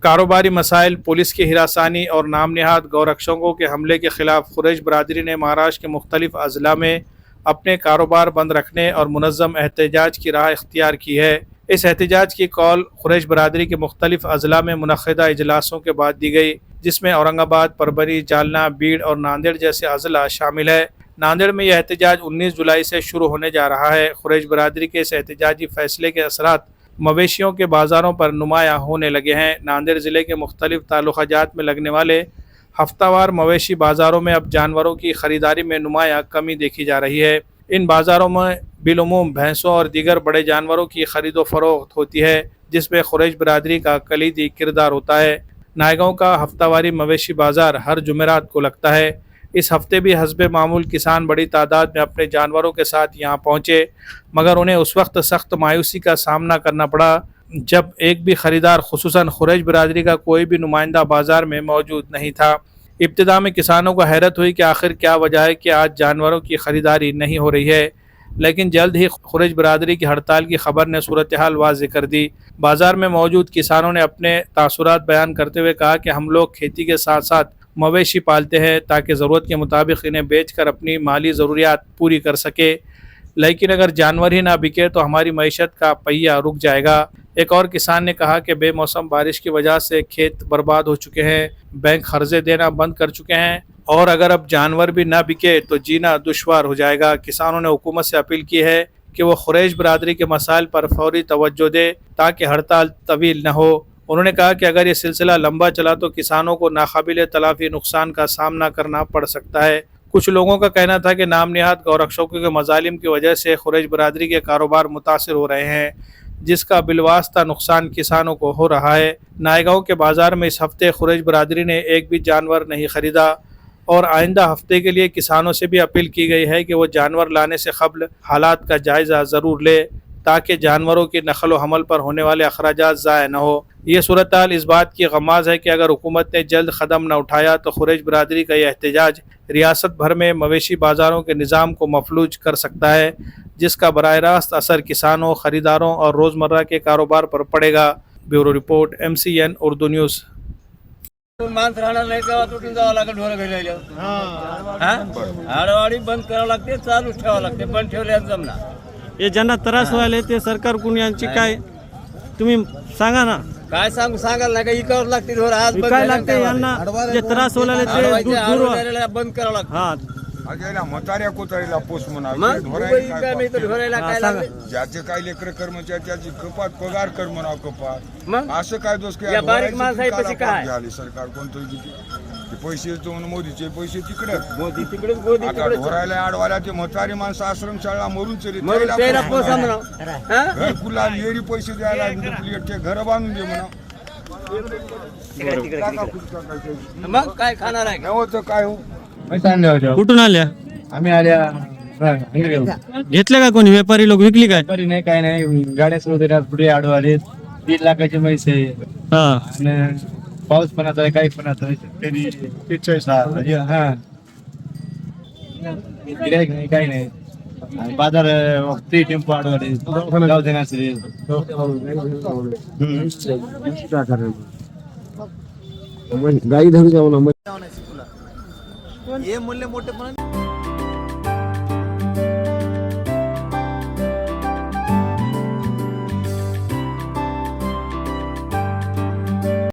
कारोबारी मसाइल, पुलिस की हिरासानी और नाम नहाद गौरक्षकों के हमले के खिलाफ कुरैश बरादरी ने महाराष्ट्र के मुख्तलिफ अजला में अपने कारोबार बंद रखने और मुनज़्ज़म एहतजाज की राह इख्तियार की है। इस एहतजाज की कॉल कुरैश बरादरी के मुख्तलिफ अजला में मुनक़्क़िदा इजलासों के बाद दी गई, जिसमें औरंगाबाद, परभनी, जालना, बीड़ और नांदेड़ जैसे अजला शामिल है। नांदेड़ में यह एहतजाज 19 जुलाई से शुरू होने जा रहा है। कुरैश बरादरी के इस एहतजाजी फैसले के असरात मवेशियों के बाज़ारों पर नुमायाँ होने लगे हैं। नांदेड़ ज़िले के मुख्तलिफ ताल्लुक़ात में लगने वाले हफ्तावार मवेशी बाज़ारों में अब जानवरों की ख़रीदारी में नुमायाँ कमी देखी जा रही है। इन बाज़ारों में बिलुमूम भैंसों और दीगर बड़े जानवरों की ख़रीदो फ़रोख्त होती है, जिसमें कुरैश बरादरी का कलीदी किरदार होता है। नायगांव का हफ्तावारी मवेशी बाज़ार हर जुमेरात को लगता है। इस हफ्ते भी हस्बे मामूल किसान बड़ी तादाद में अपने जानवरों के साथ यहाँ पहुँचे, मगर उन्हें उस वक्त सख्त मायूसी का सामना करना पड़ा जब एक भी ख़रीदार खुसूसन कुरैश बरादरी का कोई भी नुमाइंदा बाज़ार में मौजूद नहीं था। इब्तिदा में किसानों को हैरत हुई कि आखिर क्या वजह है कि आज जानवरों की ख़रीदारी नहीं हो रही है, लेकिन जल्द ही कुरैश बरादरी की हड़ताल की खबर ने सूरत हाल वाज़ेह कर दी। बाज़ार में मौजूद किसानों ने अपने तासुरात बयान करते हुए कहा कि हम लोग खेती के साथ साथ मवेशी पालते हैं ताकि ज़रूरत के मुताबिक इन्हें बेचकर अपनी माली ज़रूरियात पूरी कर सके, लेकिन अगर जानवर ही ना बिके तो हमारी मईशत का पहिया रुक जाएगा। एक और किसान ने कहा कि बेमौसम बारिश की वजह से खेत बर्बाद हो चुके हैं, बैंक कर्जे देना बंद कर चुके हैं और अगर अब जानवर भी ना बिके तो जीना दुश्वार हो जाएगा। किसानों ने हुकूमत से अपील की है कि वो कुरैश बरादरी के मसाइल पर फौरी तवज्जो दे ताकि हड़ताल तवील न हो। उन्होंने कहा कि अगर ये सिलसिला लंबा चला तो किसानों को नाकाबिल तलाफी नुकसान का सामना करना पड़ सकता है। कुछ लोगों का कहना था कि नाम नहाद गौरक्षकों के मजालिम की वजह से कुरैश बरादरी के कारोबार मुतासिर हो रहे हैं, जिसका बिलवास्ता नुकसान किसानों को हो रहा है। नायगांव के बाज़ार में इस हफ्ते कुरैश बरादरी ने एक भी जानवर नहीं ख़रीदा और आइंदा हफ्ते के लिए किसानों से भी अपील की गई है कि वो जानवर लाने से क़ब्ल हालात का जायज़ा ज़रूर ले ताकि जानवरों की नकल व हमल पर होने वाले अखराजात ज़ाया न हो। ये सूरत हाल इस बात की गमाज़ है कि अगर हुकूमत ने जल्द कदम न उठाया तो कुरैश बरादरी का यह एहतजाज रियासत भर में मवेशी बाज़ारों के निज़ाम को मफलूज कर सकता है, जिसका बराह रास्त असर किसानों, ख़रीदारों और रोज़मर्रा के कारोबार पर पड़ेगा। Bureau report, MCN Urdu news. माणसं राहणार नाही तेव्हा तुटून जावं लागेल ढोरं घ्यायला। आडवाडी बंद करावं लागते, चालूच ठेवावं लागते, बंद ठेवल्यास जमणार। हे ज्यांना त्रास व्हायला ते सरकारकडून यांची काय तुम्ही सांगा ना। काय सांगायला नाही का इकावं लागते ढोरं आज बंद काय लागते यांना जे त्रास व्हायला ते दूर बंद करावं लागतं। हा अगेला म्हाताऱ्या कोतारीला पोस म्हणा ढोरायला काय लागते? ज्याचे काय लेकर कर्मचारी त्याची कपात पगार कर म्हणा कपात मग असं काय दोष या बारीक माणसं आहे तशी काय? झाली सरकार कोणतं पैसे तो मोदीचे पैसे तिकडे मोदी तिकडेच गोदी आता ढोरायला आडवायला ते म्हातारी माणसं आश्रमशाळा मरून चली त्याला पोसा म्हणा घरकुला लेरी पैसे द्यायला डुप्लिकेटचे घर बांधून दे म्हणा। मग काय खाणार आहे? नव्हतं काय हो कुठून आल्या? आम्ही आल्या घेतले का कोणी व्यापारी लोक विकली काय? तरी नाही काय नाही गाड्या सुरू होत्या पुढे आडू आले 3 लाखाचे पैसे हा आणि पाऊस पण आता काही पण आता शेतकरी हा गिऱ्हाईक नाही काही नाही आणि बाजार ते टेम्पो आडवाले गाव देण्याचे गाई धरू जाऊ ना हे मूल्य मोठे पण